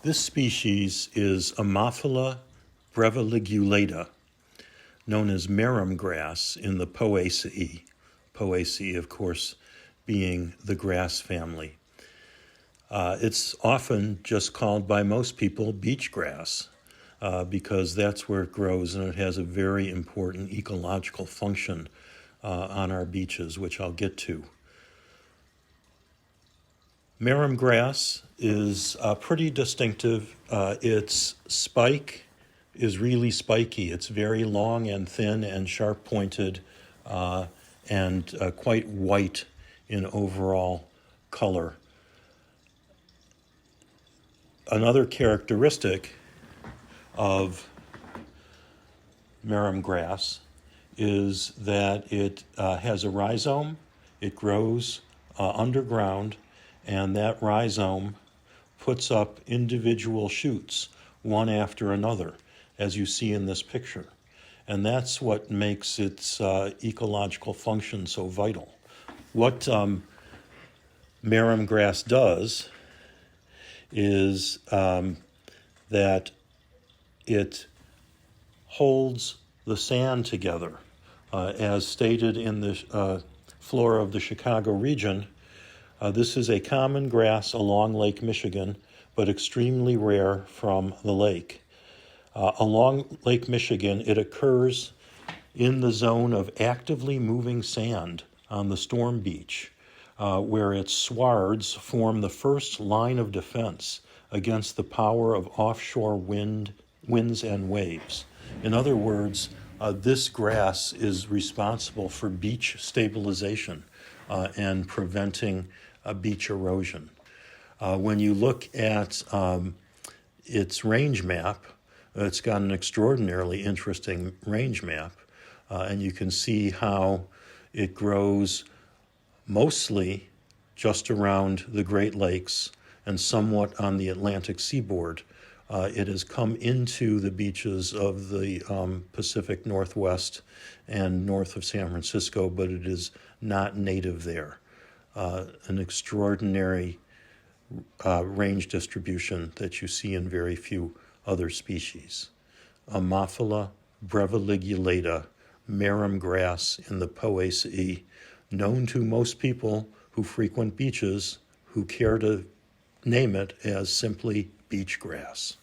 This species is Ammophila breviligulata, known as Marram grass in the Poaceae. Poaceae, of course, being the grass family. It's often just called by most people beach grass because that's where it grows, and it has a very important ecological function on our beaches, which I'll get to. Marram grass is pretty distinctive. Its spike is really spiky. It's very long and thin and sharp-pointed and quite white in overall color. Another characteristic of marram grass is that it has a rhizome. It grows underground, and that rhizome puts up individual shoots, one after another, as you see in this picture. And that's what makes its ecological function so vital. What marram grass does is that it holds the sand together. As stated in the flora of the Chicago region, this is a common grass along Lake Michigan, but extremely rare from the lake. Along Lake Michigan, it occurs in the zone of actively moving sand on the storm beach, where its swards form the first line of defense against the power of offshore winds and waves. In other words, this grass is responsible for beach stabilization and preventing beach erosion. When you look at its range map, it's got an extraordinarily interesting range map, and you can see how it grows mostly just around the Great Lakes and somewhat on the Atlantic seaboard. It has come into the beaches of the Pacific Northwest and north of San Francisco, but it is not native there. An extraordinary range distribution that you see in very few other species. Ammophila breviligulata, marram grass in the Poaceae, known to most people who frequent beaches who care to name it as simply beach grass.